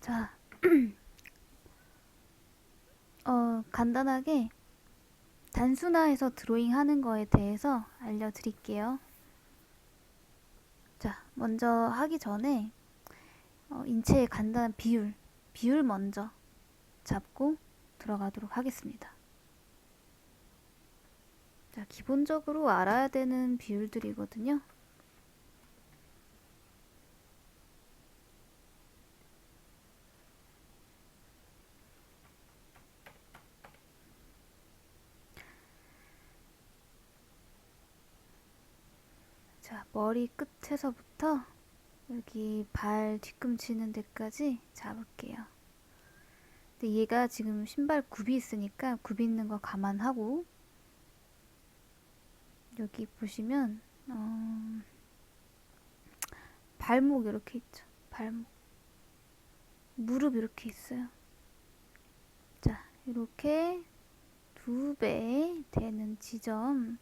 자, 간단하게 단순화해서 드로잉 하는 거에 대해서 알려드릴게요. 자, 먼저 하기 전에 인체의 간단한 비율 먼저 잡고 들어가도록 하겠습니다. 자, 기본적으로 알아야 되는 비율들이거든요. 자, 머리 끝에서부터 여기 발 뒤꿈치는 데까지 잡을게요. 근데 얘가 지금 신발 굽이 있으니까 굽이 있는 거 감안하고, 여기 보시면 발목 이렇게 있죠. 발목, 무릎 이렇게 있어요. 자, 이렇게 2배 되는 지점에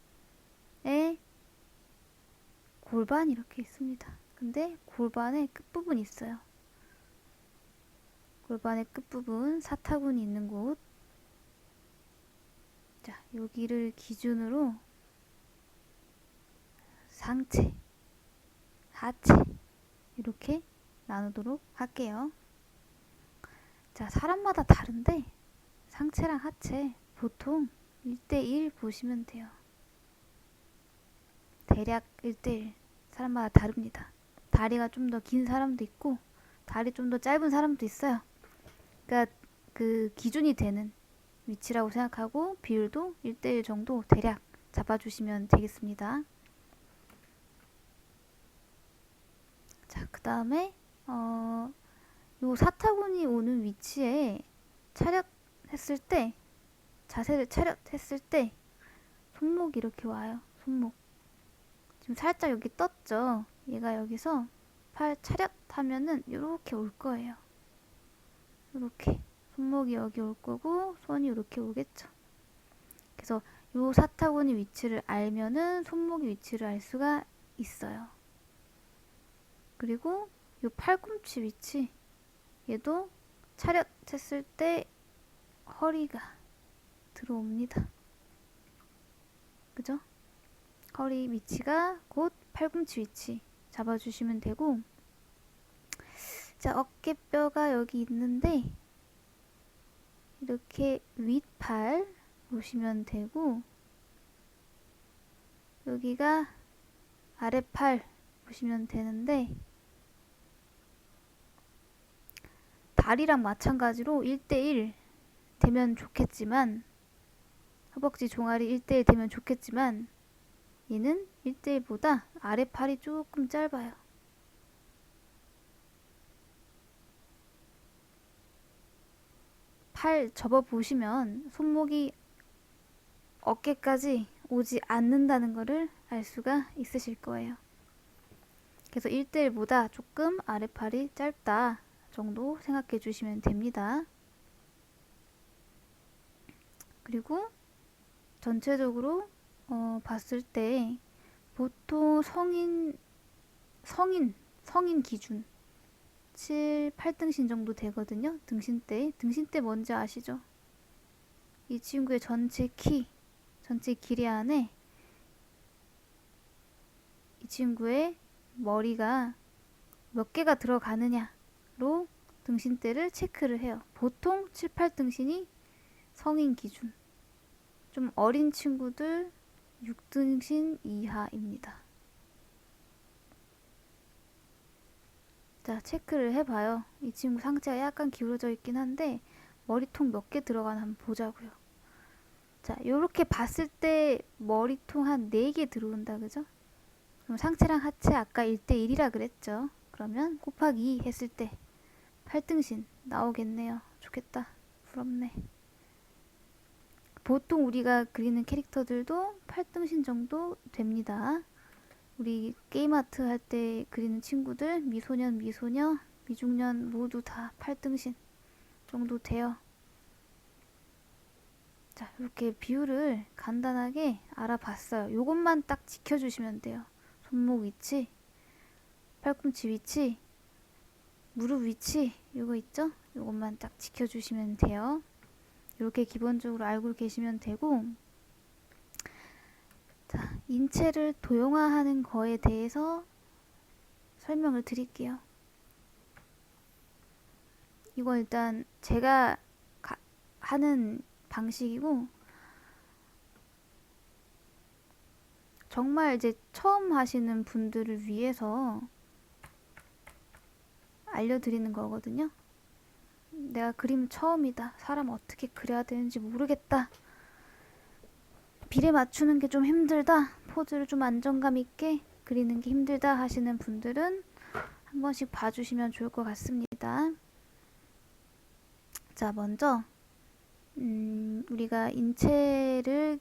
골반이 이렇게 있습니다. 근데 골반의 끝부분이 있어요. 골반의 끝부분, 사타구니 있는 곳. 자, 여기를 기준으로 상체, 하체 이렇게 나누도록 할게요. 자, 사람마다 다른데 상체랑 하체 보통 1대1 보시면 돼요. 대략 1대1. 사람마다 다릅니다. 다리가 좀 더 긴 사람도 있고 다리 좀 더 짧은 사람도 있어요. 그러니까 그 기준이 되는 위치라고 생각하고 비율도 1대1 정도 대략 잡아주시면 되겠습니다. 자, 그 다음에 요 사타구니 오는 위치에 차렷했을 때, 자세를 차렷했을 때 손목이 이렇게 와요. 손목 지금 살짝 여기 떴죠. 얘가 여기서 팔 차렷하면은 이렇게 올 거예요. 이렇게 손목이 여기 올 거고 손이 이렇게 오겠죠. 그래서 요 사타구니 위치를 알면은 손목의 위치를 알 수가 있어요. 그리고 요 팔꿈치 위치, 얘도 차렷했을 때 허리가 들어옵니다. 그죠? 허리 위치가 곧 팔꿈치 위치 잡아주시면 되고, 자, 어깨뼈가 여기 있는데 이렇게 윗팔 보시면 되고, 여기가 아랫팔 보시면 되는데, 다리랑 마찬가지로 1대1 되면 좋겠지만, 허벅지 종아리 1대1 되면 좋겠지만, 얘는 1대1보다 아랫팔이 조금 짧아요. 팔 접어보시면 손목이 어깨까지 오지 않는다는 것을 알 수가 있으실 거예요. 그래서 1대1보다 조금 아랫팔이 짧다 정도 생각해 주시면 됩니다. 그리고 전체적으로 봤을 때 보통 성인 기준 7, 8등신 정도 되거든요. 등신대 뭔지 아시죠? 이 친구의 전체 길이 안에 이 친구의 머리가 몇 개가 들어가느냐로 등신대를 체크를 해요. 보통 7, 8등신이 성인 기준. 좀 어린 친구들 6등신 이하입니다. 자, 체크를 해봐요. 이 친구 상체가 약간 기울어져 있긴 한데 머리통 몇 개 들어가나 한번 보자고요. 자, 요렇게 봤을 때 머리통 한 4개 들어온다, 그죠? 그럼 상체랑 하체 아까 1대1이라 그랬죠? 그러면 곱하기 2 했을 때 8등신 나오겠네요. 좋겠다. 부럽네. 보통 우리가 그리는 캐릭터들도 8등신 정도 됩니다. 우리 게임아트 할 때 그리는 친구들, 미소년, 미소녀, 미중년 모두 다 8등신 정도 돼요. 자, 이렇게 비율을 간단하게 알아봤어요. 요것만 딱 지켜주시면 돼요. 손목 위치, 팔꿈치 위치, 무릎 위치 이거 있죠? 이것만 딱 지켜주시면 돼요. 이렇게 기본적으로 알고 계시면 되고, 자, 인체를 도형화하는 거에 대해서 설명을 드릴게요. 이거 일단 제가 하는 방식이고, 정말 이제 처음 하시는 분들을 위해서 알려드리는 거거든요. 내가 그림 처음이다. 사람 어떻게 그려야 되는지 모르겠다. 비례 맞추는 게 좀 힘들다. 포즈를 좀 안정감 있게 그리는 게 힘들다 하시는 분들은 한 번씩 봐주시면 좋을 것 같습니다. 자, 먼저 우리가 인체를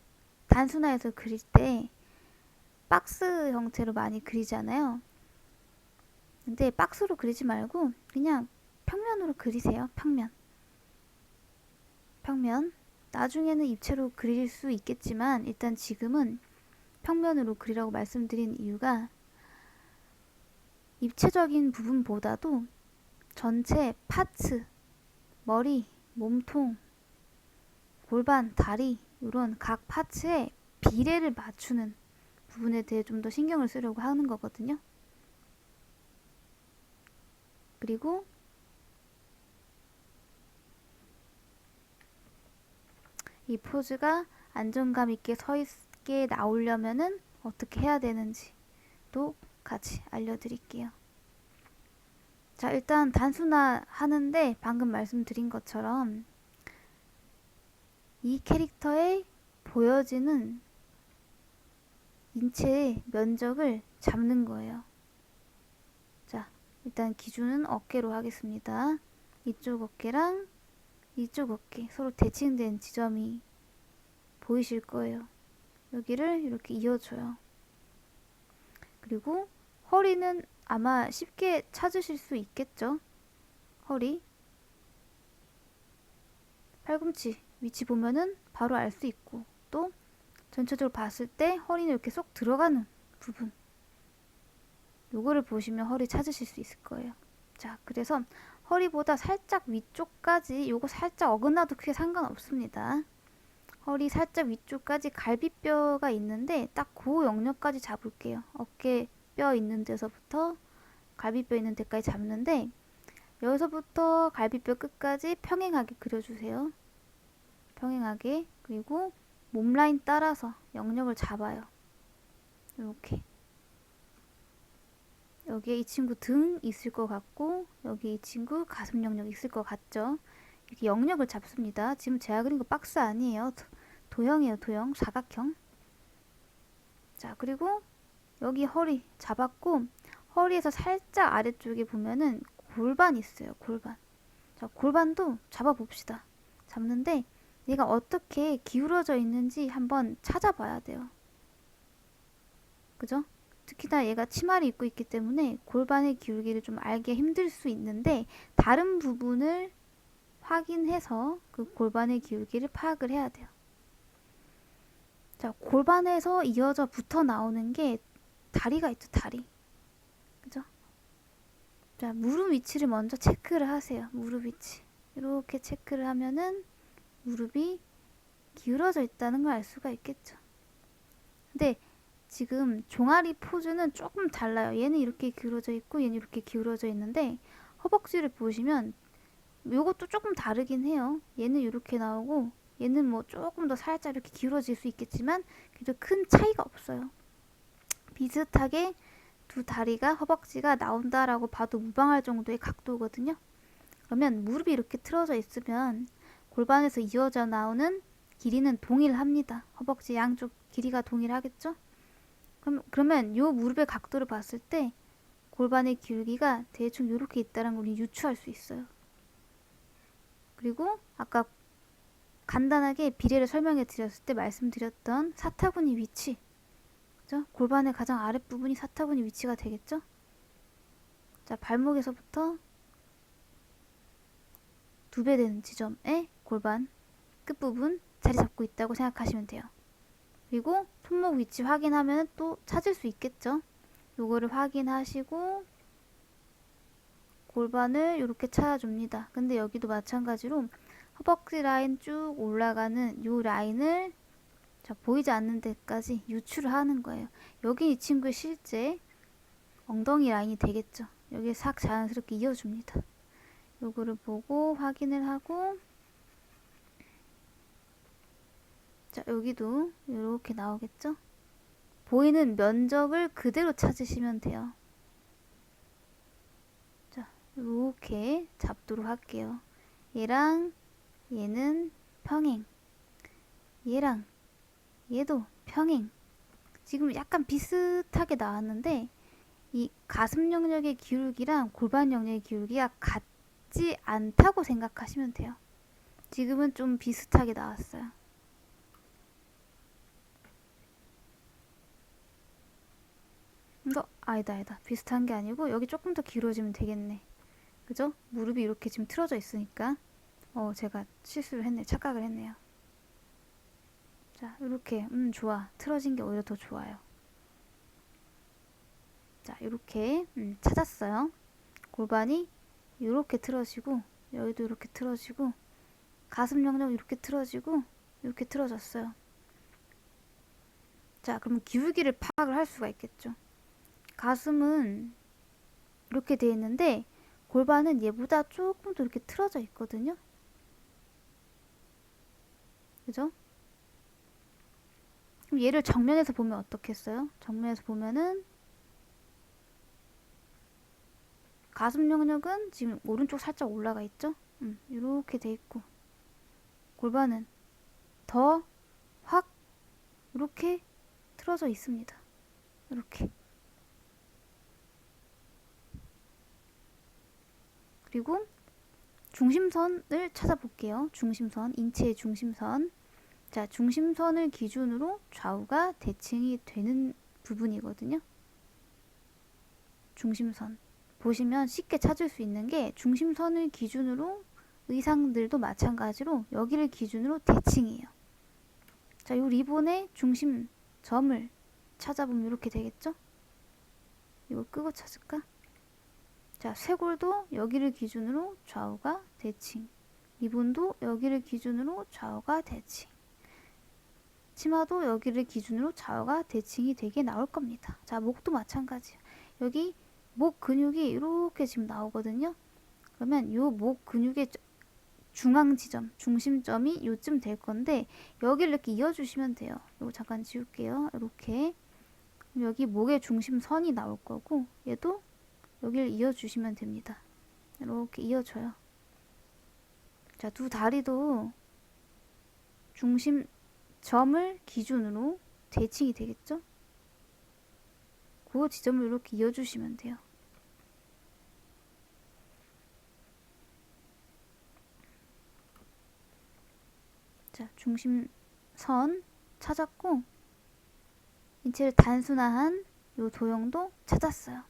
단순화해서 그릴 때 박스 형태로 많이 그리잖아요. 근데 박스로 그리지 말고 그냥 평면으로 그리세요. 평면. 나중에는 입체로 그릴 수 있겠지만 일단 지금은 평면으로 그리라고 말씀드린 이유가, 입체적인 부분보다도 전체 파츠, 머리, 몸통, 골반, 다리 이런 각 파츠의 비례를 맞추는 부분에 대해 좀 더 신경을 쓰려고 하는 거거든요. 그리고 이 포즈가 안정감 있게 서 있게 나오려면은 어떻게 해야 되는지도 같이 알려드릴게요. 자, 일단 단순화 하는데 방금 말씀드린 것처럼 이 캐릭터에 보여지는 인체의 면적을 잡는 거예요. 자, 일단 기준은 어깨로 하겠습니다. 이쪽 어깨랑 이쪽 어깨 서로 대칭된 지점이 보이실 거예요. 여기를 이렇게 이어줘요. 그리고 허리는 아마 쉽게 찾으실 수 있겠죠? 허리, 팔꿈치 위치 보면은 바로 알 수 있고, 또 전체적으로 봤을 때 허리는 이렇게 쏙 들어가는 부분, 요거를 보시면 허리 찾으실 수 있을 거예요. 자, 그래서 허리보다 살짝 위쪽까지, 요거 살짝 어긋나도 크게 상관없습니다. 허리 살짝 위쪽까지 갈비뼈가 있는데 딱 그 영역까지 잡을게요. 어깨뼈 있는 데서부터 갈비뼈 있는 데까지 잡는데, 여기서부터 갈비뼈 끝까지 평행하게 그려주세요. 평행하게. 그리고 몸 라인 따라서 영역을 잡아요. 이렇게. 여기에 이 친구 등 있을 것 같고, 여기 이 친구 가슴 영역 있을 것 같죠? 이렇게 영역을 잡습니다. 지금 제가 그린 거 박스 아니에요. 도형이에요. 도형. 사각형. 자, 그리고 여기 허리 잡았고, 허리에서 살짝 아래쪽에 보면은 골반 있어요. 골반. 자, 골반도 잡아봅시다. 잡는데 얘가 어떻게 기울어져 있는지 한번 찾아봐야 돼요. 그죠? 특히나 얘가 치마를 입고 있기 때문에 골반의 기울기를 좀 알기 힘들 수 있는데, 다른 부분을 확인해서 그 골반의 기울기를 파악을 해야 돼요. 자, 골반에서 이어져 붙어 나오는 게 다리가 있죠. 다리. 그죠? 자, 무릎 위치를 먼저 체크를 하세요. 무릎 위치. 이렇게 체크를 하면은 무릎이 기울어져 있다는 걸 알 수가 있겠죠. 근데 지금 종아리 포즈는 조금 달라요. 얘는 이렇게 기울어져 있고 얘는 이렇게 기울어져 있는데, 허벅지를 보시면 요것도 조금 다르긴 해요. 얘는 이렇게 나오고 얘는 뭐 조금 더 살짝 이렇게 기울어질 수 있겠지만 그래도 큰 차이가 없어요. 비슷하게 두 다리가, 허벅지가 나온다라고 봐도 무방할 정도의 각도거든요. 그러면 무릎이 이렇게 틀어져 있으면 골반에서 이어져 나오는 길이는 동일합니다. 허벅지 양쪽 길이가 동일하겠죠? 그러면 요 무릎의 각도를 봤을 때 골반의 기울기가 대충 이렇게 있다는 걸 유추할 수 있어요. 그리고 아까 간단하게 비례를 설명해 드렸을 때 말씀드렸던 사타구니 위치, 그죠? 골반의 가장 아랫부분이 사타구니 위치가 되겠죠? 자, 발목에서부터 2배 되는 지점에 골반 끝부분 자리 잡고 있다고 생각하시면 돼요. 그리고 손목 위치 확인하면 또 찾을 수 있겠죠? 요거를 확인하시고 골반을 이렇게 찾아줍니다. 근데 여기도 마찬가지로 허벅지 라인 쭉 올라가는 요 라인을 자, 보이지 않는 데까지 유추를 하는 거예요. 여기 이 친구의 실제 엉덩이 라인이 되겠죠. 여기 싹 자연스럽게 이어줍니다. 요거를 보고 확인을 하고 자, 여기도 이렇게 나오겠죠? 보이는 면적을 그대로 찾으시면 돼요. 자, 이렇게 잡도록 할게요. 얘랑 얘는 평행. 얘랑 얘도 평행. 지금 약간 비슷하게 나왔는데 이 가슴 영역의 기울기랑 골반 영역의 기울기가 같지 않다고 생각하시면 돼요. 지금은 좀 비슷하게 나왔어요. 이거 아니다. 비슷한 게 아니고 여기 조금 더 길어지면 되겠네. 그죠? 무릎이 이렇게 지금 틀어져 있으니까 제가 실수를 했네. 착각을 했네요. 자, 이렇게 좋아. 틀어진 게 오히려 더 좋아요. 자, 이렇게 찾았어요. 골반이 이렇게 틀어지고 여기도 이렇게 틀어지고 가슴 영역 이렇게 틀어지고 이렇게 틀어졌어요. 자, 그럼 기울기를 파악을 할 수가 있겠죠. 가슴은 이렇게 돼 있는데 골반은 얘보다 조금 더 이렇게 틀어져 있거든요. 그죠? 그럼 얘를 정면에서 보면 어떻겠어요? 정면에서 보면은 가슴 영역은 지금 오른쪽 살짝 올라가 있죠? 이렇게 돼 있고 골반은 더 확 이렇게 틀어져 있습니다. 이렇게. 그리고 중심선을 찾아볼게요. 중심선, 인체의 중심선. 자, 중심선을 기준으로 좌우가 대칭이 되는 부분이거든요. 중심선. 보시면 쉽게 찾을 수 있는 게 중심선을 기준으로 의상들도 마찬가지로 여기를 기준으로 대칭이에요. 자, 이 리본의 중심점을 찾아보면 이렇게 되겠죠? 이거 끄고 찾을까? 자, 쇄골도 여기를 기준으로 좌우가 대칭. 리본도 여기를 기준으로 좌우가 대칭. 치마도 여기를 기준으로 좌우가 대칭이 되게 나올 겁니다. 자, 목도 마찬가지예요. 여기 목 근육이 이렇게 지금 나오거든요. 그러면 이 목 근육의 중앙 지점, 중심점이 요쯤 될 건데 여기를 이렇게 이어주시면 돼요. 이거 잠깐 지울게요. 이렇게. 여기 목의 중심선이 나올 거고 얘도 여기를 이어주시면 됩니다. 이렇게 이어줘요. 자, 두 다리도 중심점을 기준으로 대칭이 되겠죠? 그 지점을 이렇게 이어주시면 돼요. 자, 중심선 찾았고 인체를 단순화한 요 도형도 찾았어요.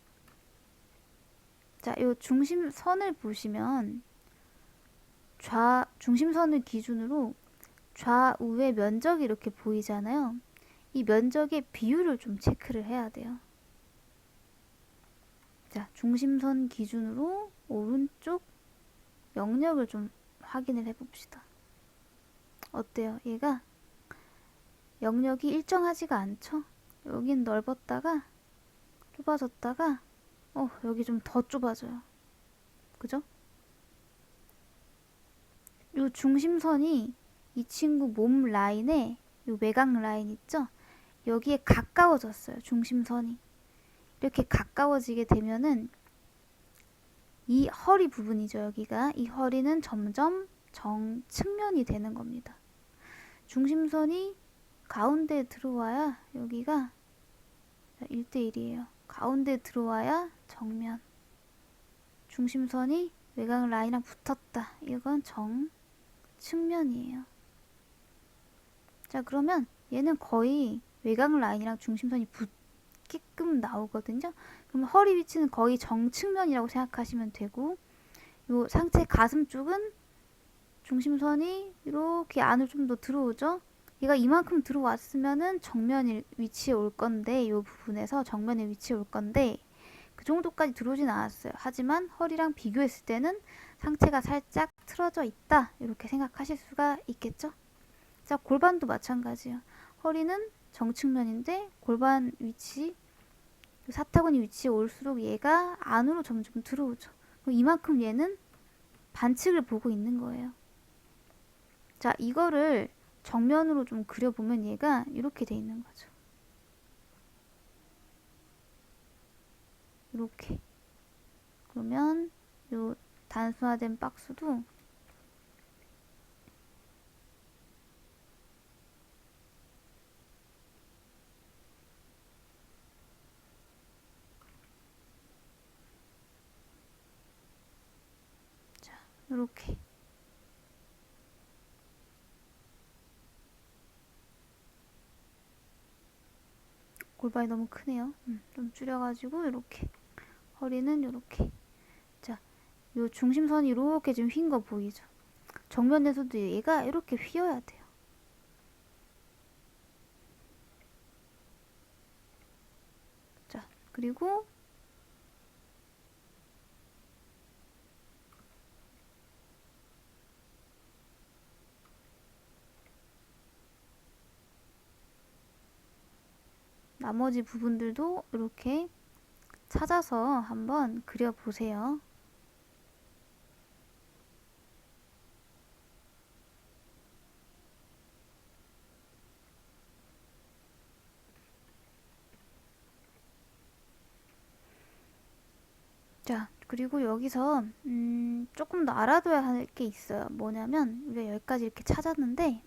자, 요 중심선을 보시면 중심선을 기준으로 좌우의 면적이 이렇게 보이잖아요. 이 면적의 비율을 좀 체크를 해야 돼요. 자, 중심선 기준으로 오른쪽 영역을 좀 확인을 해봅시다. 어때요? 얘가 영역이 일정하지가 않죠? 여긴 넓었다가 좁아졌다가 여기 좀 더 좁아져요. 그죠? 요 중심선이 이 친구 몸 라인에 요 외곽 라인 있죠? 여기에 가까워졌어요. 중심선이. 이렇게 가까워지게 되면은 이 허리 부분이죠. 여기가. 이 허리는 점점 정측면이 되는 겁니다. 중심선이 가운데에 들어와야 여기가 1대1이에요. 가운데에 들어와야 정면. 중심선이 외곽 라인이랑 붙었다. 이건 정측면이에요. 자, 그러면 얘는 거의 외곽 라인이랑 중심선이 붙게끔 나오거든요. 그럼 허리 위치는 거의 정측면이라고 생각하시면 되고 요 상체 가슴 쪽은 중심선이 이렇게 안으로 좀 더 들어오죠. 얘가 이만큼 들어왔으면은 정면 위치에 올 건데 이 부분에서 정면에 위치에 올 건데 그 정도까지 들어오진 않았어요. 하지만 허리랑 비교했을 때는 상체가 살짝 틀어져 있다. 이렇게 생각하실 수가 있겠죠? 자, 골반도 마찬가지예요. 허리는 정측면인데 골반 위치, 사타구니 위치에 올수록 얘가 안으로 점점 들어오죠. 이만큼 얘는 반측을 보고 있는 거예요. 자, 이거를 정면으로 좀 그려보면 얘가 이렇게 돼 있는 거죠. 이렇게. 그러면 요 단순화된 박스도 자, 이렇게. 골반이 너무 크네요. 좀 줄여가지고 이렇게. 허리는 이렇게. 자, 요 중심선이 이렇게 좀 휜 거 보이죠? 정면에서도 얘가 이렇게 휘어야 돼요. 자, 그리고 나머지 부분들도 이렇게 찾아서 한번 그려보세요. 자, 그리고 여기서 조금 더 알아둬야 할 게 있어요. 뭐냐면 우리가 여기까지 이렇게 찾았는데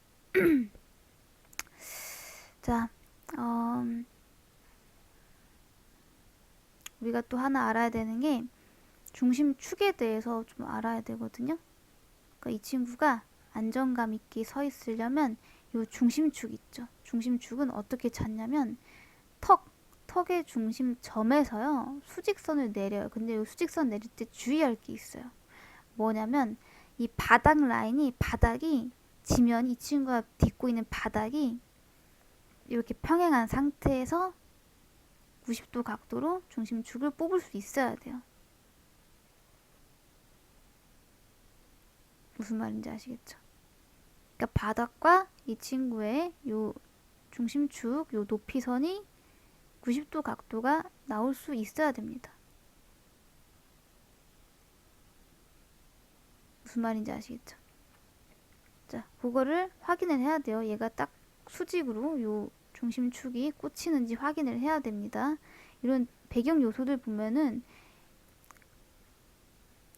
자, 우리가 또 하나 알아야 되는 게 중심축에 대해서 좀 알아야 되거든요. 그러니까 이 친구가 안정감 있게 서 있으려면 요 중심축 있죠. 중심축은 어떻게 찾냐면 턱의 중심점에서요 수직선을 내려요. 근데 이 수직선 내릴 때 주의할 게 있어요. 뭐냐면 이 바닥 라인이 바닥이 지면 이 친구가 딛고 있는 바닥이 이렇게 평행한 상태에서 90도 각도로 중심축을 뽑을 수 있어야 돼요. 무슨 말인지 아시겠죠? 그러니까 바닥과 이 친구의 요 중심축 요 높이선이 90도 각도가 나올 수 있어야 됩니다. 무슨 말인지 아시겠죠? 자, 그거를 확인을 해야 돼요. 얘가 딱 수직으로 요 중심축이 꽂히는지 확인을 해야 됩니다. 이런 배경 요소들 보면은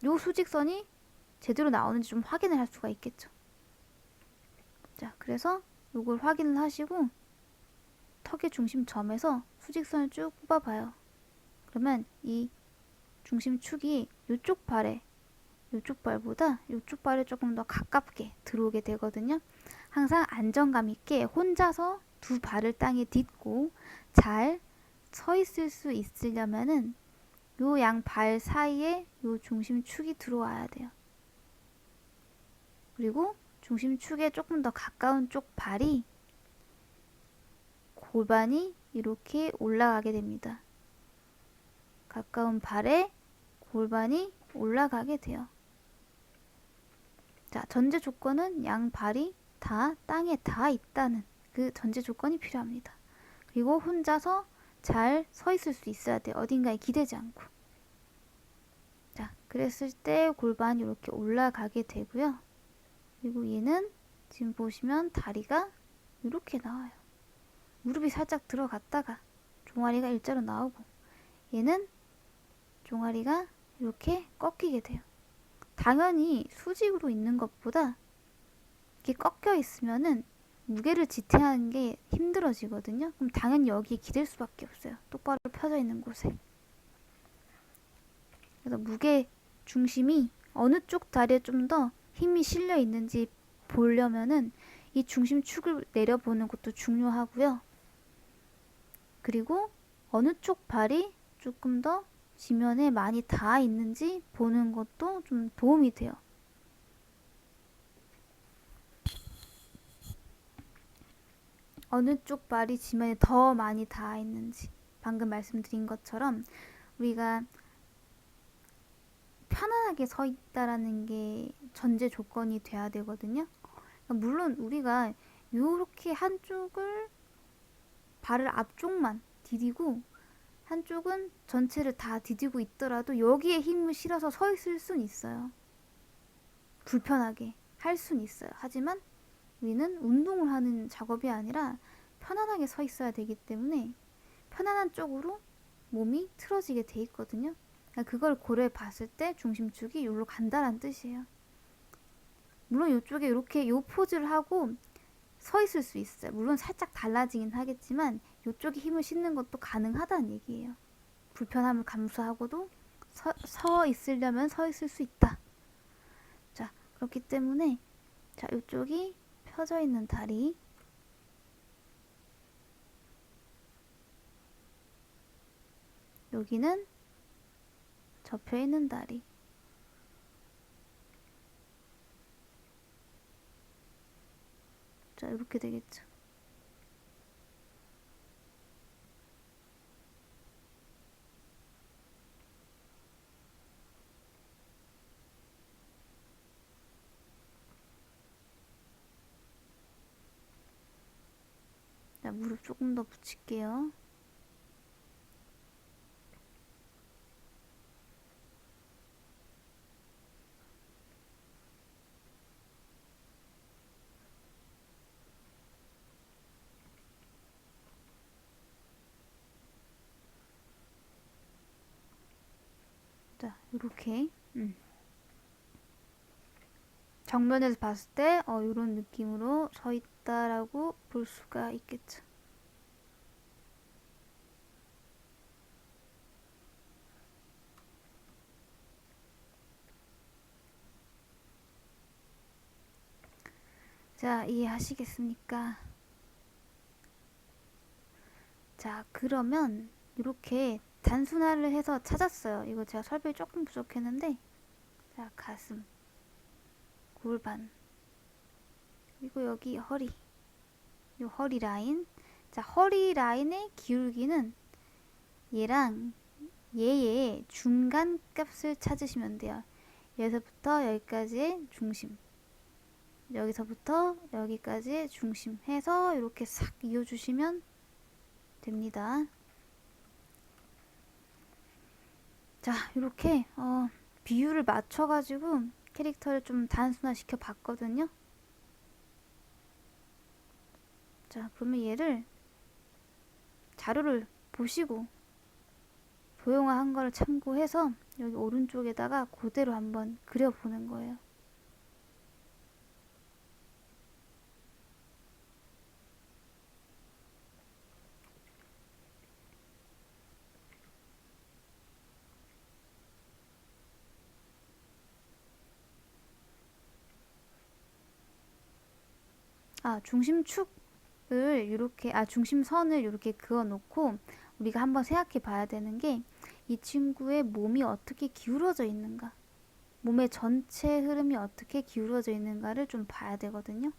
요 수직선이 제대로 나오는지 좀 확인을 할 수가 있겠죠. 자, 그래서 요걸 확인을 하시고 턱의 중심점에서 수직선을 쭉 뽑아봐요. 그러면 이 중심축이 요쪽 발보다 요쪽 발에 조금 더 가깝게 들어오게 되거든요. 항상 안정감 있게 혼자서 두 발을 땅에 딛고 잘 서 있을 수 있으려면은 요 양 발 사이에 요 중심축이 들어와야 돼요. 그리고 중심축에 조금 더 가까운 쪽 발이 골반이 이렇게 올라가게 됩니다. 가까운 발에 골반이 올라가게 돼요. 자, 전제 조건은 양 발이 다 땅에 닿아 있다는 그 전제 조건이 필요합니다. 그리고 혼자서 잘 서 있을 수 있어야 돼요. 어딘가에 기대지 않고. 자, 그랬을 때 골반이 이렇게 올라가게 되고요. 그리고 얘는 지금 보시면 다리가 이렇게 나와요. 무릎이 살짝 들어갔다가 종아리가 일자로 나오고, 얘는 종아리가 이렇게 꺾이게 돼요. 당연히 수직으로 있는 것보다 이렇게 꺾여 있으면은 무게를 지탱하는 게 힘들어지거든요. 그럼 당연히 여기에 기댈 수밖에 없어요. 똑바로 펴져 있는 곳에. 그래서 무게 중심이 어느 쪽 다리에 좀 더 힘이 실려 있는지 보려면은 이 중심축을 내려보는 것도 중요하고요. 그리고 어느 쪽 발이 조금 더 지면에 많이 닿아 있는지 보는 것도 좀 도움이 돼요. 어느 쪽 발이 지면에 더 많이 닿아 있는지, 방금 말씀드린 것처럼 우리가 편안하게 서 있다라는 게 전제 조건이 돼야 되거든요. 물론 우리가 이렇게 한쪽을 발을 앞쪽만 디디고 한쪽은 전체를 다 디디고 있더라도 여기에 힘을 실어서 서 있을 순 있어요. 불편하게 할 순 있어요. 하지만 우리는 운동을 하는 작업이 아니라 편안하게 서 있어야 되기 때문에 편안한 쪽으로 몸이 틀어지게 돼 있거든요. 그걸 고려해 봤을 때 중심축이 여기로 간다는 뜻이에요. 물론 이쪽에 이렇게 요 포즈를 하고 서 있을 수 있어요. 물론 살짝 달라지긴 하겠지만 이쪽에 힘을 싣는 것도 가능하다는 얘기예요. 불편함을 감수하고도 서 있으려면 서 있을 수 있다. 자, 그렇기 때문에 자, 이쪽이 펴져 있는 다리, 여기는 접혀 있는 다리. 자, 이렇게 되겠죠. 자, 무릎 조금 더 붙일게요. 자, 이렇게 정면에서 봤을 때 이런 느낌으로 서 있다라고 볼 수가 있겠죠. 자, 이해하시겠습니까? 자, 그러면 이렇게 단순화를 해서 찾았어요. 이거 제가 설명이 조금 부족했는데, 자, 가슴, 골반, 그리고 여기 허리, 요 허리 라인. 자, 허리 라인의 기울기는 얘랑 얘의 중간 값을 찾으시면 돼요. 여기서부터 여기까지의 중심, 여기서부터 여기까지의 중심 해서 이렇게 싹 이어주시면 됩니다. 자, 이렇게 비율을 맞춰가지고 캐릭터를 좀 단순화 시켜 봤거든요. 자, 그러면 얘를 자료를 보시고 도형화한 거를 참고해서 여기 오른쪽에다가 그대로 한번 그려보는 거예요. 중심축을 이렇게 중심선을 이렇게 그어 놓고 우리가 한번 생각해 봐야 되는 게 이 친구의 몸이 어떻게 기울어져 있는가, 몸의 전체 흐름이 어떻게 기울어져 있는가를 좀 봐야 되거든요.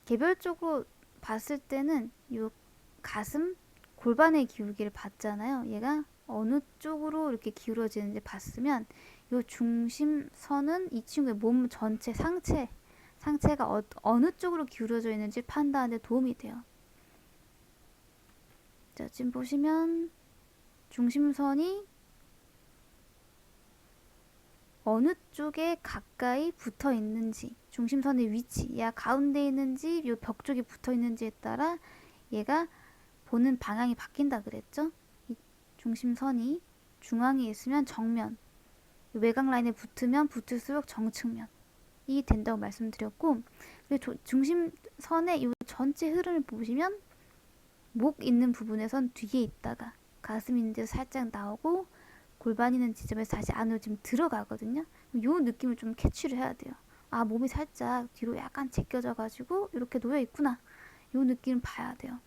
개별적으로 봤을 때는 이 가슴, 골반의 기울기를 봤잖아요. 얘가 어느 쪽으로 이렇게 기울어지는지 봤으면 이 중심선은 이 친구의 몸 전체 상체가 어느 쪽으로 기울어져 있는지 판단하는 데 도움이 돼요. 자, 지금 보시면 중심선이 어느 쪽에 가까이 붙어 있는지, 중심선의 위치, 얘가 가운데 있는지 이 벽 쪽에 붙어 있는지에 따라 얘가 보는 방향이 바뀐다 그랬죠. 이 중심선이 중앙에 있으면 정면, 외곽 라인에 붙으면 붙을수록 정측면이 된다고 말씀드렸고, 그리고 중심선의 이 전체 흐름을 보시면 목 있는 부분에선 뒤에 있다가 가슴 있는 데서 살짝 나오고 골반 있는 지점에서 다시 안으로 지금 들어가거든요. 이 느낌을 좀 캐치를 해야 돼요. 몸이 살짝 뒤로 약간 제껴져 가지고 이렇게 놓여 있구나. 이 느낌을 봐야 돼요.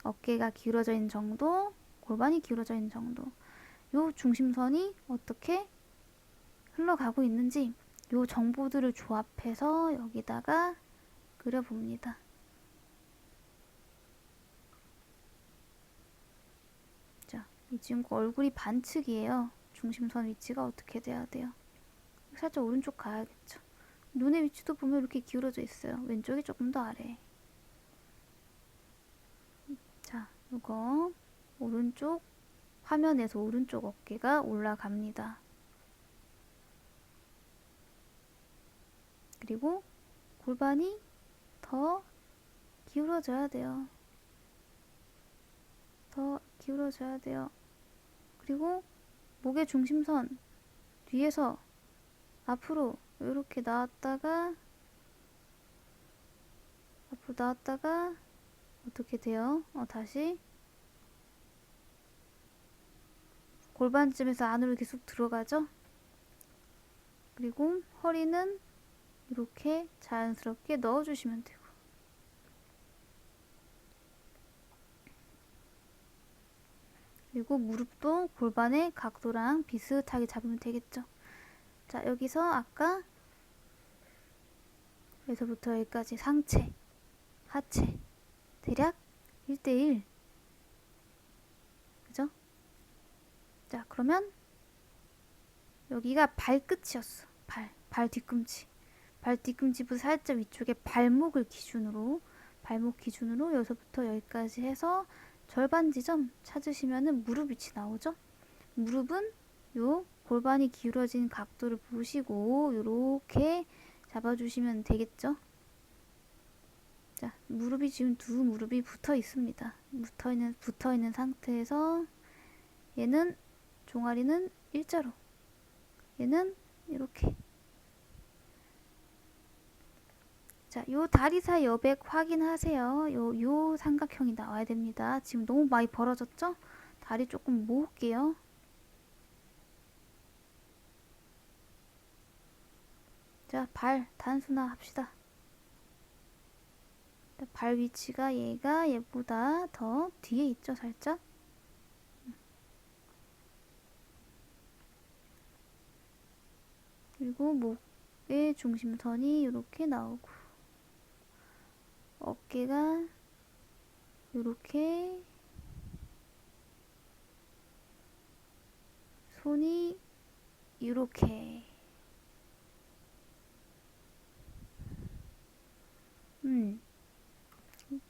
어깨가 기울어져 있는 정도, 골반이 기울어져 있는 정도, 이 중심선이 어떻게 흘러가고 있는지 이 정보들을 조합해서 여기다가 그려봅니다. 자, 이 친구 얼굴이 반측이에요. 중심선 위치가 어떻게 돼야 돼요? 살짝 오른쪽 가야겠죠. 눈의 위치도 보면 이렇게 기울어져 있어요. 왼쪽이 조금 더 아래. 자, 이거 오른쪽 화면에서 오른쪽 어깨가 올라갑니다. 그리고 골반이 더 기울어져야 돼요. 더 기울어져야 돼요. 그리고 목의 중심선 뒤에서 앞으로 이렇게 나왔다가 앞으로 나왔다가 어떻게 돼요? 다시 골반쯤에서 안으로 이렇게 쑥 들어가죠? 그리고 허리는 이렇게 자연스럽게 넣어주시면 되고, 그리고 무릎도 골반의 각도랑 비슷하게 잡으면 되겠죠. 자, 여기서 아까 여기서부터 여기까지 상체, 하체 대략 1대1. 그죠? 자, 그러면 여기가 발끝이었어. 발 뒤꿈치. 발 뒤꿈치부터 살짝 위쪽에 발목 기준으로 여기서부터 여기까지 해서 절반 지점 찾으시면은 무릎 위치 나오죠? 무릎은 요 골반이 기울어진 각도를 보시고 요렇게 잡아주시면 되겠죠? 자, 무릎이 지금 두 무릎이 붙어 있습니다. 붙어 있는 상태에서 얘는 종아리는 일자로, 얘는 이렇게. 자, 요 다리 사이 여백 확인하세요. 요 삼각형이 나와야 됩니다. 지금 너무 많이 벌어졌죠? 다리 조금 모을게요. 자, 발 단순화 합시다. 발 위치가 얘보다 더 뒤에 있죠, 살짝? 그리고 목의 중심선이 이렇게 나오고, 어깨가 이렇게, 손이 이렇게.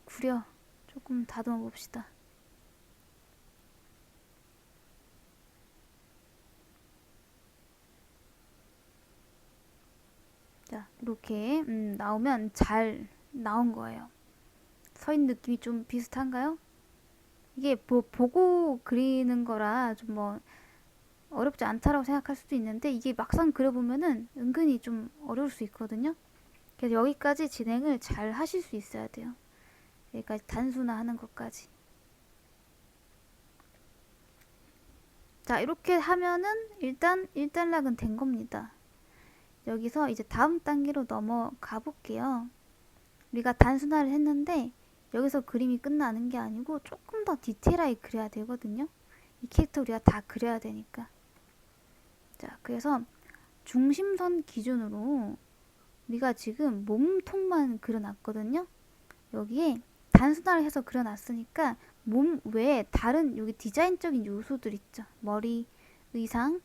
구려. 조금 다듬어 봅시다. 자, 이렇게 나오면 잘 나온 거예요. 서 있는 느낌이 좀 비슷한가요? 이게 보고 그리는 거라 좀 어렵지 않다라고 생각할 수도 있는데, 이게 막상 그려보면은 은근히 좀 어려울 수 있거든요. 그래서 여기까지 진행을 잘 하실 수 있어야 돼요. 여기까지 단순화하는 것까지. 자, 이렇게 하면은 일단 1단락은 된 겁니다. 여기서 이제 다음 단계로 넘어가 볼게요. 우리가 단순화를 했는데 여기서 그림이 끝나는 게 아니고 조금 더 디테일하게 그려야 되거든요. 이 캐릭터 우리가 다 그려야 되니까. 자, 그래서 중심선 기준으로 우리가 지금 몸통만 그려놨거든요. 여기에 단순화를 해서 그려놨으니까 몸 외에 다른 여기 디자인적인 요소들 있죠. 머리, 의상,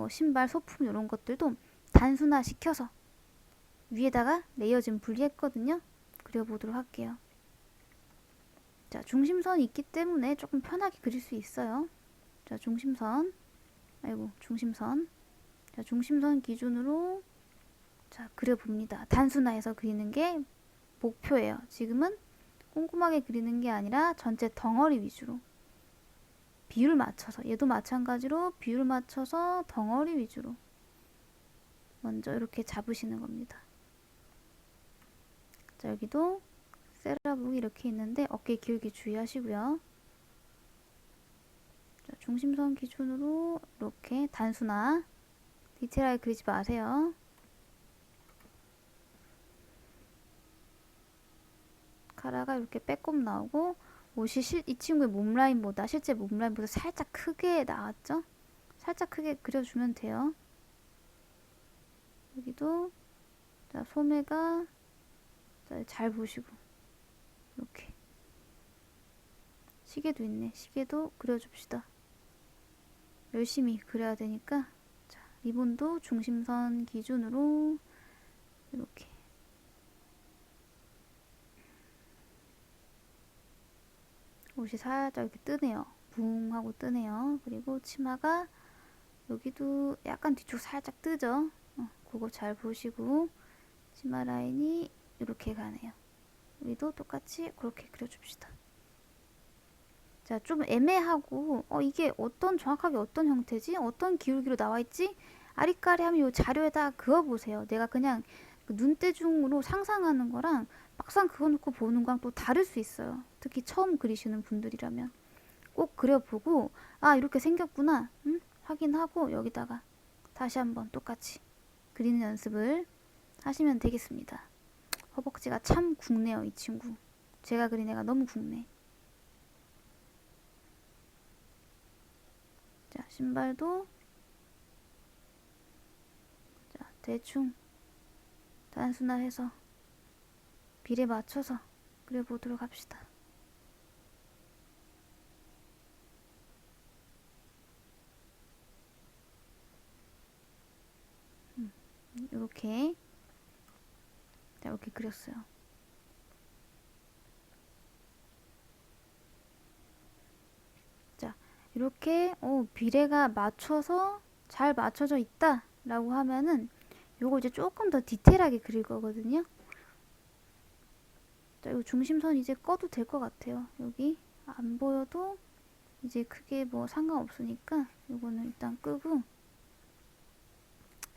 신발, 소품 이런 것들도 단순화 시켜서 위에다가 레이어 좀 분리했거든요. 그려보도록 할게요. 자, 중심선이 있기 때문에 조금 편하게 그릴 수 있어요. 자, 중심선. 자, 중심선 기준으로 자, 그려봅니다. 단순화해서 그리는 게 목표예요. 지금은 꼼꼼하게 그리는 게 아니라 전체 덩어리 위주로 비율 맞춰서, 얘도 마찬가지로 비율 맞춰서 덩어리 위주로 먼저 이렇게 잡으시는 겁니다. 자, 여기도 세라복이 이렇게 있는데 어깨 길게 주의하시고요. 자, 중심선 기준으로 이렇게 단순화, 디테일하게 그리지 마세요. 카라가 이렇게 빼꼼 나오고, 옷이 이 친구의 몸라인보다, 실제 몸라인보다 살짝 크게 나왔죠? 살짝 크게 그려주면 돼요. 여기도 자, 소매가 자, 잘 보시고 이렇게 시계도 있네. 시계도 그려줍시다. 열심히 그려야 되니까. 자, 리본도 중심선 기준으로 이렇게. 옷이 살짝 이렇게 뜨네요. 붕 하고 뜨네요. 그리고 치마가 여기도 약간 뒤쪽 살짝 뜨죠. 그거 잘 보시고. 치마 라인이 이렇게 가네요. 여기도 똑같이 그렇게 그려줍시다. 자, 좀 애매하고 이게 정확하게 어떤 형태지? 어떤 기울기로 나와있지? 아리까리하면 이 자료에다 그어보세요. 내가 그냥 눈대중으로 상상하는 거랑 막상 그어놓고 보는 거랑 또 다를 수 있어요. 특히 처음 그리시는 분들이라면 꼭 그려보고 이렇게 생겼구나 확인하고 여기다가 다시 한번 똑같이 그리는 연습을 하시면 되겠습니다. 허벅지가 참 굵네요, 이 친구. 제가 그린 애가 너무 굵네. 자, 신발도 자, 대충 단순화해서 비례 맞춰서 그려보도록 합시다. 이렇게 자, 이렇게 그렸어요. 자, 이렇게 비례가 맞춰서 잘 맞춰져 있다 라고 하면은 요거 이제 조금 더 디테일하게 그릴 거거든요. 자, 요 중심선 이제 꺼도 될 것 같아요. 여기 안 보여도 이제 크게 뭐 상관없으니까 요거는 일단 끄고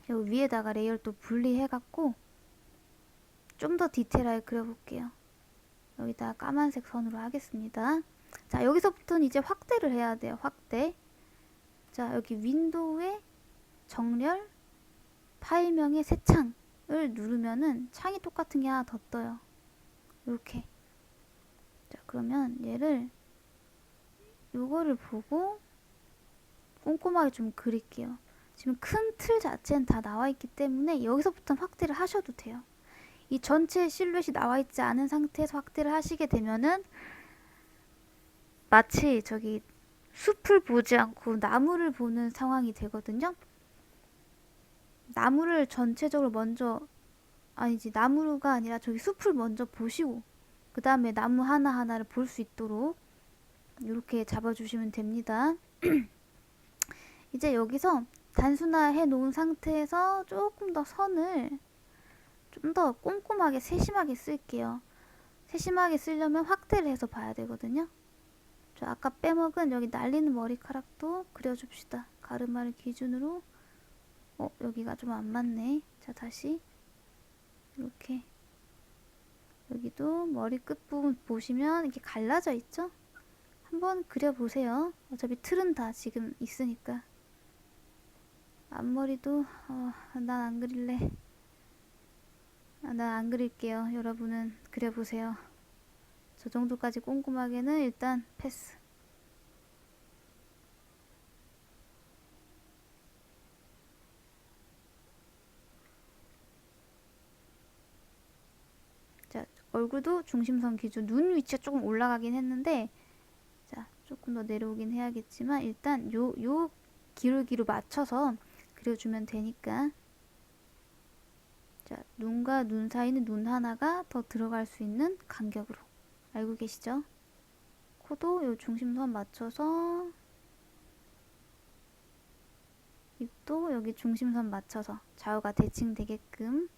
여기 위에다가 레이어를 또 분리해갖고 좀 더 디테일하게 그려볼게요. 여기다 까만색 선으로 하겠습니다. 자, 여기서부터는 이제 확대를 해야 돼요. 확대. 자, 여기 윈도우에 정렬, 파일명의 새 창을 누르면은 창이 똑같은 게 하나 더 떠요. 이렇게. 자, 그러면 얘를 요거를 보고 꼼꼼하게 좀 그릴게요. 지금 큰 틀 자체는 다 나와 있기 때문에 여기서부터는 확대를 하셔도 돼요. 이 전체 실루엣이 나와 있지 않은 상태에서 확대를 하시게 되면은 마치 저기 숲을 보지 않고 나무를 보는 상황이 되거든요. 나무를 전체적으로 먼저 나무가 아니라 저기 숲을 먼저 보시고 그 다음에 나무 하나하나를 볼 수 있도록 이렇게 잡아주시면 됩니다. 이제 여기서 단순화해 놓은 상태에서 조금 더 선을 좀 더 꼼꼼하게 세심하게 쓸게요. 세심하게 쓰려면 확대를 해서 봐야 되거든요. 저 아까 빼먹은 여기 날리는 머리카락도 그려줍시다. 가르마를 기준으로. 여기가 좀 안 맞네. 자, 다시 이렇게 여기도 머리 끝부분 보시면 이렇게 갈라져 있죠? 한번 그려보세요. 어차피 틀은 다 지금 있으니까. 앞머리도 난 안 그릴래. 난 안 그릴게요. 여러분은 그려보세요. 저 정도까지 꼼꼼하게는 일단 패스. 자, 얼굴도 중심선 기준. 눈 위치가 조금 올라가긴 했는데 자, 조금 더 내려오긴 해야겠지만 일단 요 기울기로 맞춰서 그려주면 되니까. 자, 눈과 눈 사이는 눈 하나가 더 들어갈 수 있는 간격으로. 알고 계시죠? 코도 요 중심선 맞춰서 입도 여기 중심선 맞춰서 좌우가 대칭되게끔.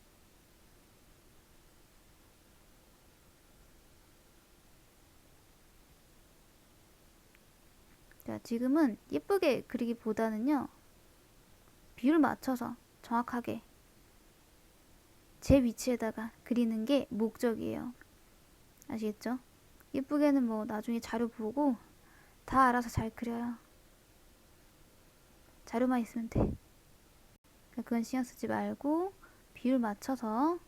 자, 지금은 예쁘게 그리기보다는요 비율 맞춰서 정확하게 제 위치에다가 그리는 게 목적이에요. 아시겠죠? 예쁘게는 뭐 나중에 자료 보고 다 알아서 잘 그려요. 자료만 있으면 돼. 그건 신경 쓰지 말고 비율 맞춰서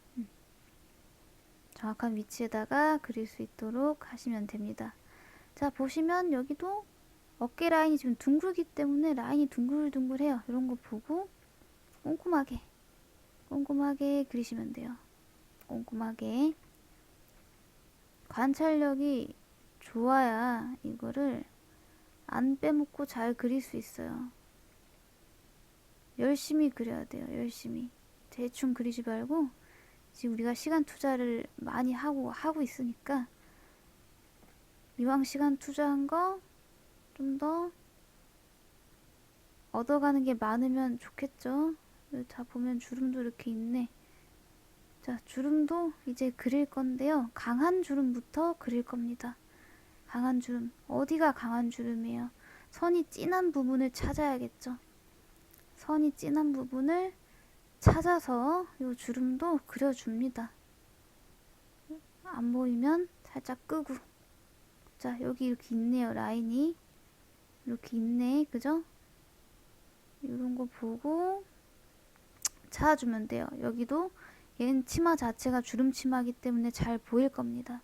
정확한 위치에다가 그릴 수 있도록 하시면 됩니다. 자, 보시면 여기도 어깨 라인이 지금 둥글기 때문에 라인이 둥글둥글해요. 이런 거 보고 꼼꼼하게 그리시면 돼요. 꼼꼼하게. 관찰력이 좋아야 이거를 안 빼먹고 잘 그릴 수 있어요. 열심히 그려야 돼요. 열심히. 대충 그리지 말고 지금 우리가 시간 투자를 많이 하고 있으니까 이왕 시간 투자한 거 좀 더 얻어가는 게 많으면 좋겠죠. 자, 보면 주름도 이렇게 있네. 자, 주름도 이제 그릴 건데요. 강한 주름부터 그릴 겁니다. 강한 주름. 어디가 강한 주름이에요? 선이 진한 부분을 찾아야겠죠. 선이 진한 부분을 찾아서 이 주름도 그려줍니다. 안 보이면 살짝 끄고. 자, 여기 이렇게 있네요. 라인이 이렇게 있네. 그죠? 이런 거 보고 찾아주면 돼요. 여기도 얘는 치마 자체가 주름 치마이기 때문에 잘 보일 겁니다.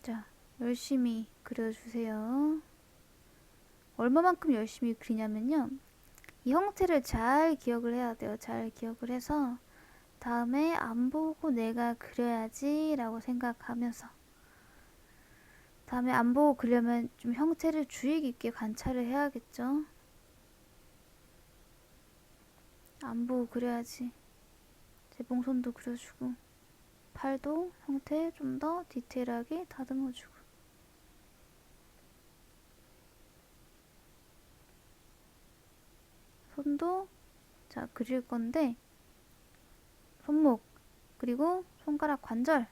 자, 열심히 그려주세요. 얼마만큼 열심히 그리냐면요. 이 형태를 잘 기억을 해야 돼요. 잘 기억을 해서 다음에 안 보고 내가 그려야지 라고 생각하면서 다음에 안 보고 그려면 좀 형태를 주의 깊게 관찰을 해야겠죠. 안 보고 그려야지. 재봉선도 그려주고 팔도 형태 좀 더 디테일하게 다듬어주고 손도 자 그릴 건데 손목 그리고 손가락 관절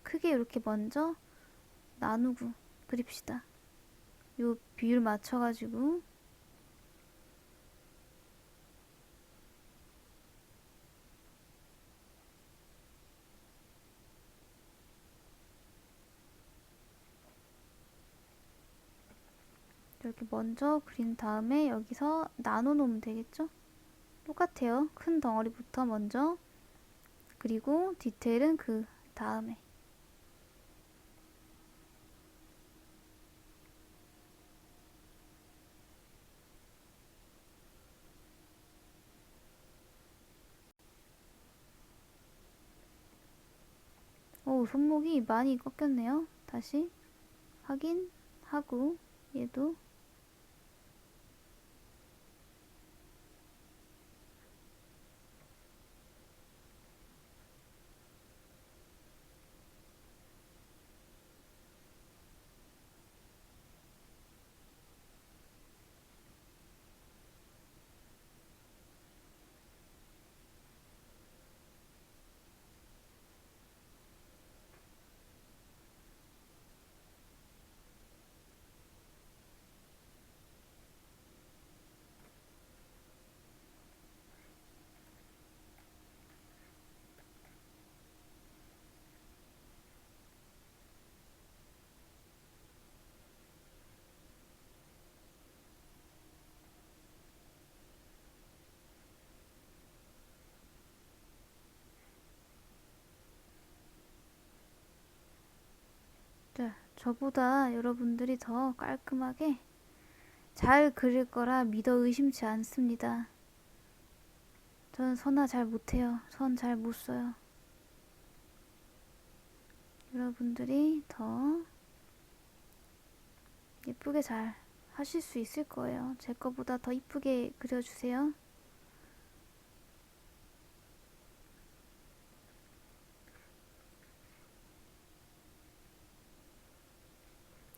크게 이렇게 먼저 나누고 그립시다. 요 비율 맞춰가지고 이렇게 먼저 그린 다음에 여기서 나눠 놓으면 되겠죠? 똑같아요. 큰 덩어리부터 먼저 그리고 디테일은 그 다음에 오 손목이 많이 꺾였네요. 다시 확인하고 얘도 자, 저보다 여러분들이 더 깔끔하게 잘 그릴 거라 믿어 의심치 않습니다. 저는 선화 잘 못해요. 선 잘 못 써요. 여러분들이 더 예쁘게 잘 하실 수 있을 거예요. 제 거보다 더 이쁘게 그려주세요.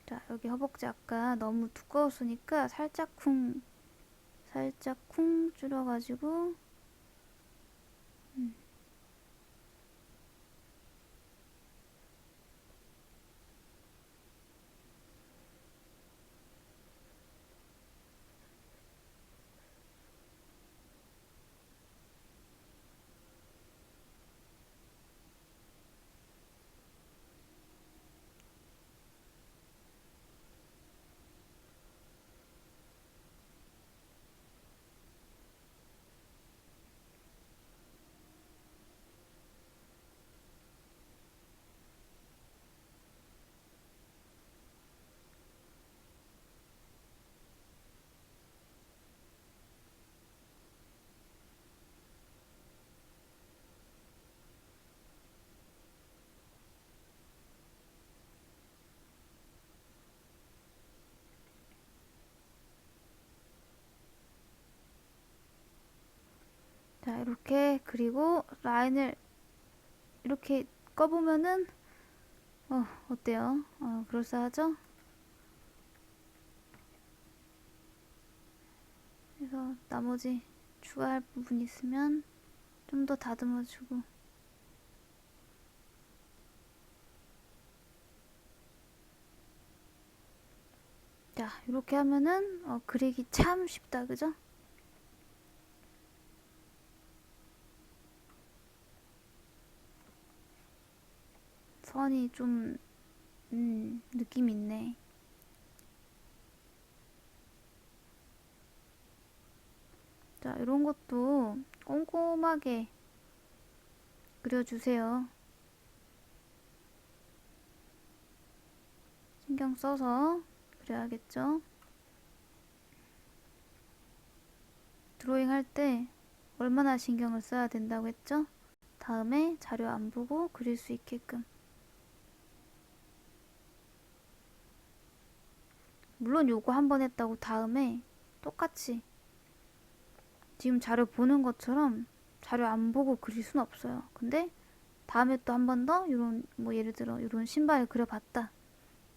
자, 여기 허벅지 아까 너무 두꺼웠으니까 살짝 쿵 줄여가지고 이렇게 그리고 라인을 이렇게 꺼보면은 어때요? 그럴싸하죠? 그래서 나머지 추가할 부분 있으면 좀 더 다듬어주고. 자, 이렇게 하면은 그리기 참 쉽다, 그죠? 선이 좀 느낌 있네. 자, 이런 것도 꼼꼼하게 그려주세요. 신경 써서 그려야겠죠? 드로잉 할 때 얼마나 신경을 써야 된다고 했죠? 다음에 자료 안 보고 그릴 수 있게끔. 물론 요거 한 번 했다고 다음에 똑같이 지금 자료 보는 것처럼 자료 안 보고 그릴 순 없어요. 근데 다음에 또 한 번 더 이런 뭐 예를 들어 이런 신발을 그려봤다.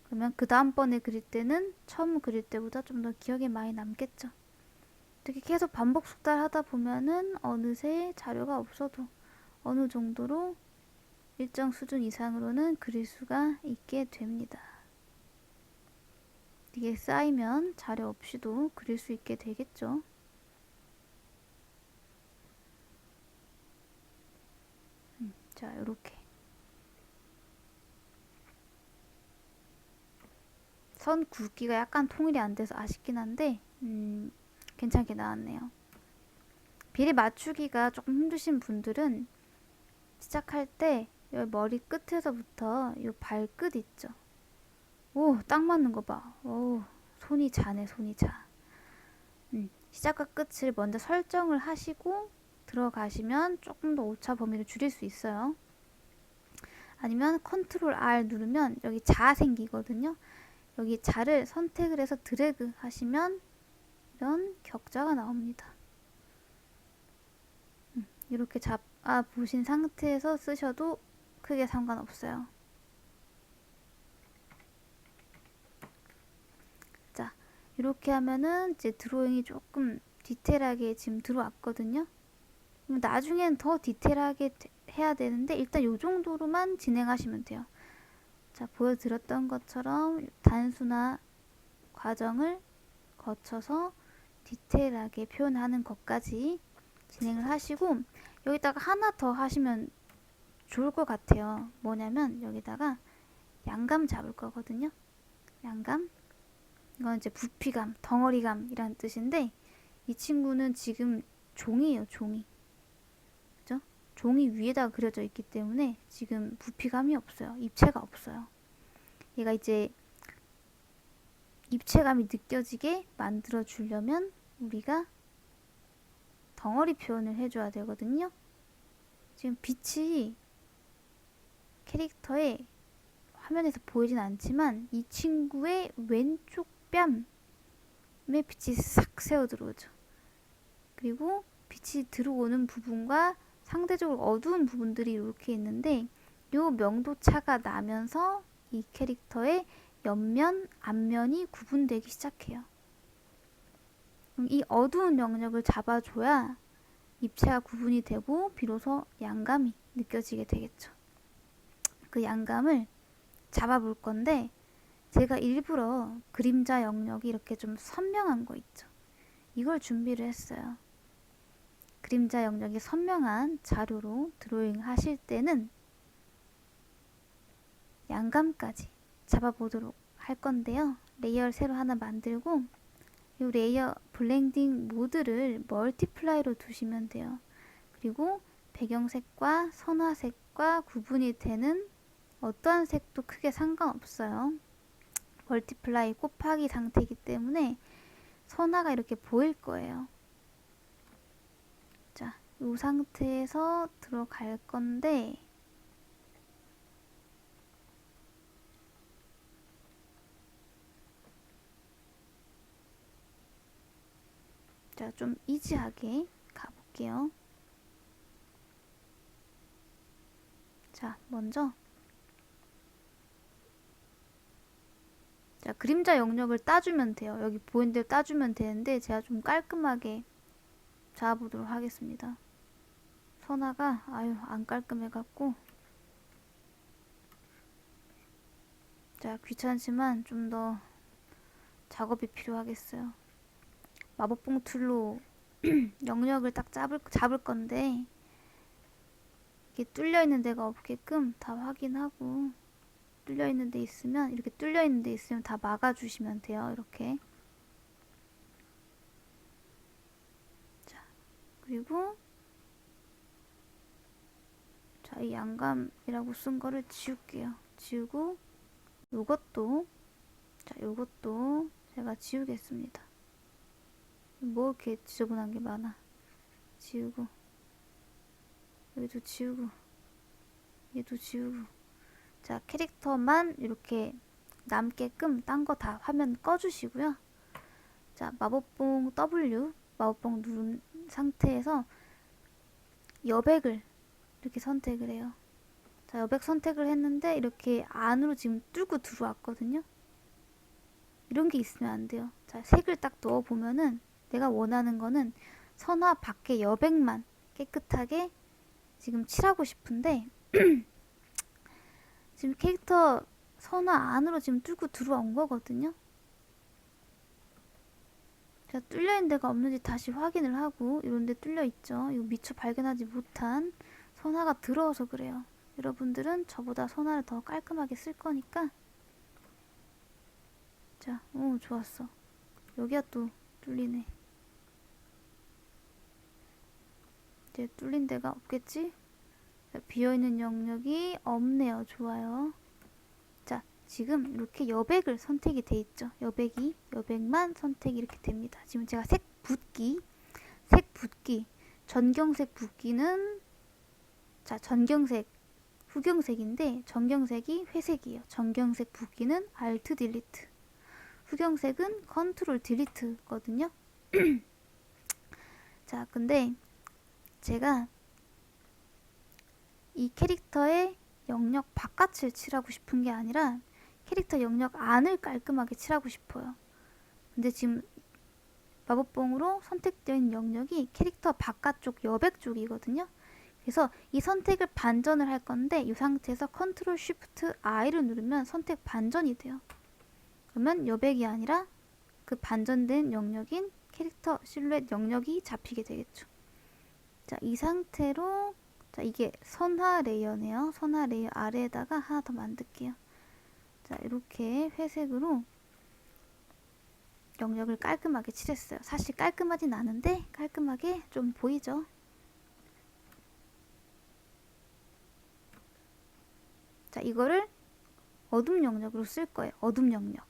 그러면 그 다음번에 그릴 때는 처음 그릴 때보다 좀 더 기억에 많이 남겠죠. 이렇게 계속 반복 숙달하다 보면은 어느새 자료가 없어도 어느 정도로 일정 수준 이상으로는 그릴 수가 있게 됩니다. 이게 쌓이면 자료 없이도 그릴 수 있게 되겠죠. 자, 요렇게 선 굵기가 약간 통일이 안 돼서 아쉽긴 한데 괜찮게 나왔네요. 비례 맞추기가 조금 힘드신 분들은 시작할 때 여기 머리 끝에서부터 이 발끝 있죠. 오, 딱 맞는 거 봐. 오, 손이 자네, 손이 자. 시작과 끝을 먼저 설정을 하시고 들어가시면 조금 더 오차 범위를 줄일 수 있어요. 아니면 컨트롤 R 누르면 여기 자 생기거든요. 여기 자를 선택을 해서 드래그 하시면 이런 격자가 나옵니다. 이렇게 잡아 보신 상태에서 쓰셔도 크게 상관없어요. 자, 이렇게 하면은 이제 드로잉이 조금 디테일하게 지금 들어왔거든요. 나중엔 더 디테일하게 해야 되는데 일단 이 정도로만 진행하시면 돼요. 자, 보여드렸던 것처럼 단순화 과정을 거쳐서 디테일하게 표현하는 것까지 진행을 하시고 여기다가 하나 더 하시면 좋을 것 같아요. 뭐냐면 여기다가 양감 잡을 거거든요. 양감. 이건 이제 부피감, 덩어리감이란 뜻인데 이 친구는 지금 종이에요, 종이. 그죠? 종이 위에다 그려져 있기 때문에 지금 부피감이 없어요. 입체가 없어요. 얘가 이제 입체감이 느껴지게 만들어 주려면 우리가 덩어리 표현을 해줘야 되거든요. 지금 빛이 캐릭터의 화면에서 보이진 않지만 이 친구의 왼쪽 뺨에 빛이 싹 새어 들어오죠. 그리고 빛이 들어오는 부분과 상대적으로 어두운 부분들이 이렇게 있는데 이 명도차가 나면서 이 캐릭터의 옆면, 앞면이 구분되기 시작해요. 이 어두운 영역을 잡아줘야 입체가 구분이 되고 비로소 양감이 느껴지게 되겠죠. 그 양감을 잡아볼 건데 제가 일부러 그림자 영역이 이렇게 좀 선명한 거 있죠. 이걸 준비를 했어요. 그림자 영역이 선명한 자료로 드로잉 하실 때는 양감까지 잡아보도록 할 건데요. 레이어를 새로 하나 만들고 이 레이어 블렌딩 모드를 멀티플라이로 두시면 돼요. 그리고 배경색과 선화색과 구분이 되는 어떠한 색도 크게 상관없어요. 멀티플라이 곱하기 상태이기 때문에 선화가 이렇게 보일 거예요. 자, 이 상태에서 들어갈 건데 자, 좀 이지하게 가볼게요. 자, 먼저 자, 그림자 영역을 따주면 돼요. 여기 보이는 대로 따주면 되는데 제가 좀 깔끔하게 잡아보도록 하겠습니다. 선화가 아유 안 깔끔해갖고 자, 귀찮지만 좀 더 작업이 필요하겠어요. 마법봉 툴로 영역을 딱 잡을 건데 이게 뚫려 있는 데가 없게끔 다 확인하고 뚫려 있는 데 있으면 이렇게 뚫려 있는 데 있으면 다 막아 주시면 돼요. 이렇게. 자, 그리고 자, 이 양감이라고 쓴 거를 지울게요. 지우고 요것도 자, 요것도 제가 지우겠습니다. 뭐 이렇게 지저분한 게 많아. 지우고 여기도 지우고 얘도 지우고 자, 캐릭터만 이렇게 남게끔 딴 거 다 화면 꺼주시고요. 자, 마법봉 W 마법봉 누른 상태에서 여백을 이렇게 선택을 해요. 자, 여백 선택을 했는데 이렇게 안으로 지금 뚫고 들어왔거든요. 이런 게 있으면 안 돼요. 자, 색을 딱 넣어보면은 내가 원하는 거는 선화 밖에 여백만 깨끗하게 지금 칠하고 싶은데 지금 캐릭터 선화 안으로 지금 뚫고 들어온 거거든요. 자, 뚫려있는 데가 없는지 다시 확인을 하고 이런 데 뚫려있죠. 이거 미처 발견하지 못한 선화가 들어와서 그래요. 여러분들은 저보다 선화를 더 깔끔하게 쓸 거니까 자, 오 좋았어. 여기가 또 뚫리네. 이제 뚫린 데가 없겠지? 자, 비어있는 영역이 없네요. 좋아요. 자, 지금 이렇게 여백을 선택이 돼 있죠. 여백만 선택이 이렇게 됩니다. 지금 제가 색 붓기, 전경색 붓기는 자, 전경색, 후경색인데 전경색이 회색이에요. 전경색 붓기는 Alt 딜리트. 후경색은 컨트롤 딜리트거든요. 자, 근데 제가 이 캐릭터의 영역 바깥을 칠하고 싶은 게 아니라 캐릭터 영역 안을 깔끔하게 칠하고 싶어요. 근데 지금 마법봉으로 선택된 영역이 캐릭터 바깥쪽 여백 쪽이거든요. 그래서 이 선택을 반전을 할 건데 이 상태에서 컨트롤 쉬프트 I를 누르면 선택 반전이 돼요. 그러면 여백이 아니라 그 반전된 영역인 캐릭터 실루엣 영역이 잡히게 되겠죠. 자, 이 상태로 자, 이게 선화 레이어네요. 선화 레이어 아래에다가 하나 더 만들게요. 자, 이렇게 회색으로 영역을 깔끔하게 칠했어요. 사실 깔끔하진 않은데 깔끔하게 좀 보이죠? 자, 이거를 어둠 영역으로 쓸 거예요. 어둠 영역.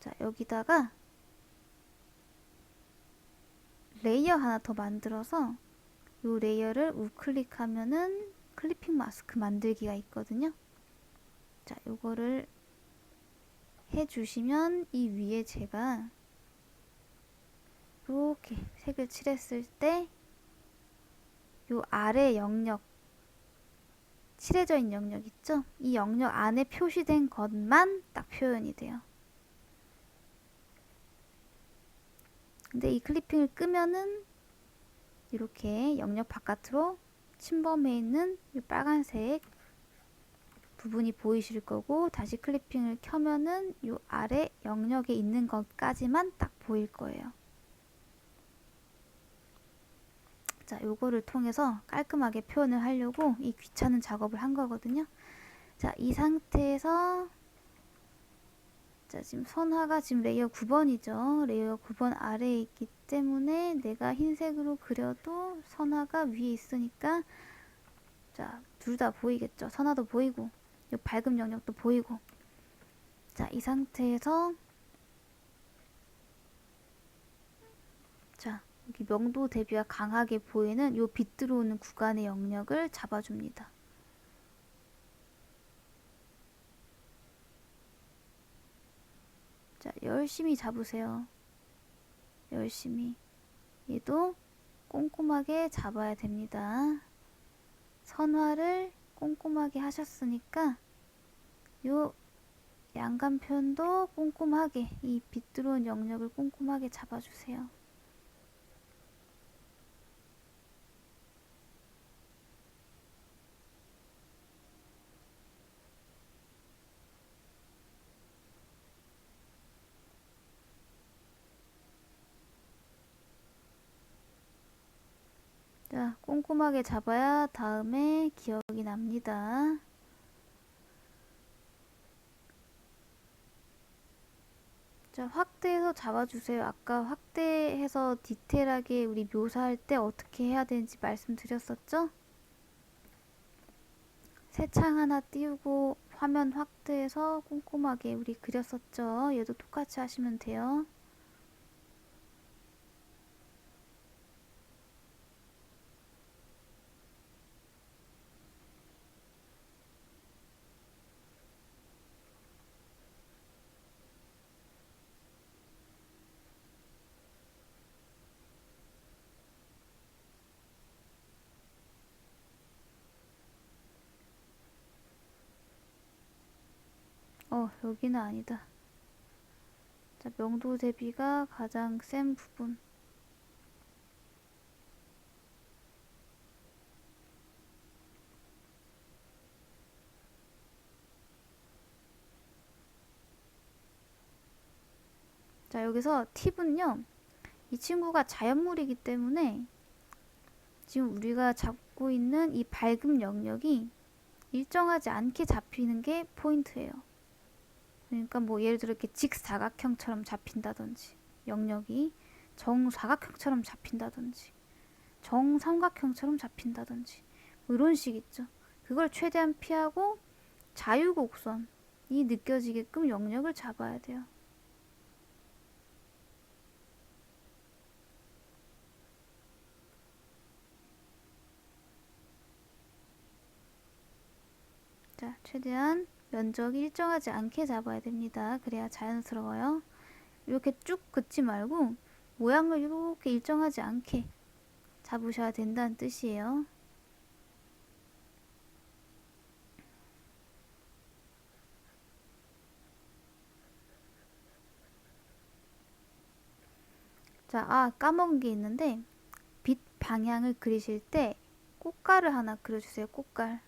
자, 여기다가 레이어 하나 더 만들어서 이 레이어를 우클릭하면은 클리핑 마스크 만들기가 있거든요. 자, 요거를 해주시면 이 위에 제가 이렇게 색을 칠했을 때 요 아래 영역 칠해져 있는 영역 있죠? 이 영역 안에 표시된 것만 딱 표현이 돼요. 근데 이 클리핑을 끄면은 이렇게 영역 바깥으로 침범해 있는 이 빨간색 부분이 보이실 거고 다시 클리핑을 켜면은 이 아래 영역에 있는 것까지만 딱 보일 거예요. 자, 요거를 통해서 깔끔하게 표현을 하려고 이 귀찮은 작업을 한 거거든요. 자, 이 상태에서 자, 지금 선화가 지금 레이어 9번이죠. 레이어 9번 아래에 있기 때문에 내가 흰색으로 그려도 선화가 위에 있으니까 자, 둘 다 보이겠죠. 선화도 보이고 이 밝음 영역도 보이고 자, 이 상태에서 자, 여기 명도 대비와 강하게 보이는 요 빛 들어오는 구간의 영역을 잡아줍니다. 자, 열심히 잡으세요. 열심히. 얘도 꼼꼼하게 잡아야 됩니다. 선화를 꼼꼼하게 하셨으니까 요 양감 표현도 꼼꼼하게 이 빛 들어온 영역을 꼼꼼하게 잡아주세요. 자, 꼼꼼하게 잡아야 다음에 기억이 납니다. 자, 확대해서 잡아주세요. 아까 확대해서 디테일하게 우리 묘사할 때 어떻게 해야 되는지 말씀드렸었죠? 새 창 하나 띄우고 화면 확대해서 꼼꼼하게 우리 그렸었죠? 얘도 똑같이 하시면 돼요. 여기는 아니다. 자, 명도 대비가 가장 센 부분. 자, 여기서 팁은요. 이 친구가 자연물이기 때문에 지금 우리가 잡고 있는 이 밝음 영역이 일정하지 않게 잡히는 게 포인트예요. 그러니까 뭐 예를 들어 이렇게 직사각형처럼 잡힌다든지 영역이 정사각형처럼 잡힌다든지 정삼각형처럼 잡힌다든지 뭐 이런 식 있죠. 그걸 최대한 피하고 자유곡선이 느껴지게끔 영역을 잡아야 돼요. 자, 최대한 면적이 일정하지 않게 잡아야 됩니다. 그래야 자연스러워요. 이렇게 쭉 긋지 말고 모양을 이렇게 일정하지 않게 잡으셔야 된다는 뜻이에요. 자, 까먹은 게 있는데 빛 방향을 그리실 때 꽃갈을 하나 그려주세요. 꽃갈.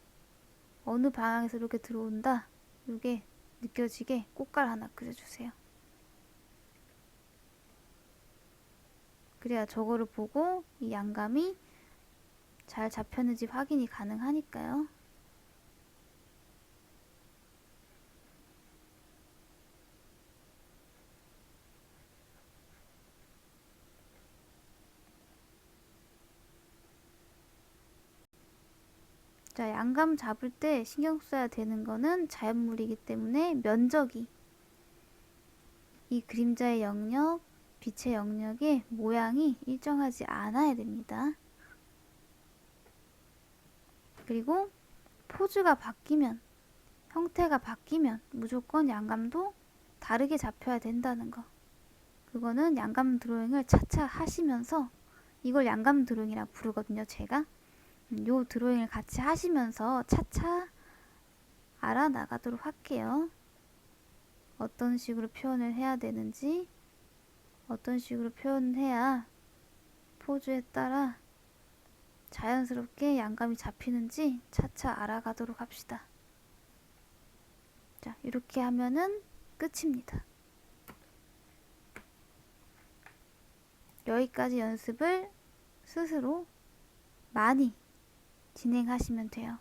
어느 방향에서 이렇게 들어온다. 이게 느껴지게 꽃갈 하나 그려주세요. 그래야 저거를 보고 이 양감이 잘 잡혔는지 확인이 가능하니까요. 자, 양감 잡을 때 신경 써야 되는 거는 자연물이기 때문에 면적이 이 그림자의 영역, 빛의 영역의 모양이 일정하지 않아야 됩니다. 그리고 포즈가 바뀌면, 형태가 바뀌면 무조건 양감도 다르게 잡혀야 된다는 거. 그거는 양감 드로잉을 차차 하시면서, 이걸 양감 드로잉이라 부르거든요, 제가. 요 드로잉을 같이 하시면서 차차 알아나가도록 할게요. 어떤 식으로 표현을 해야 되는지, 어떤 식으로 표현해야 포즈에 따라 자연스럽게 양감이 잡히는지 차차 알아가도록 합시다. 자, 이렇게 하면은 끝입니다. 여기까지 연습을 스스로 많이 진행하시면 돼요.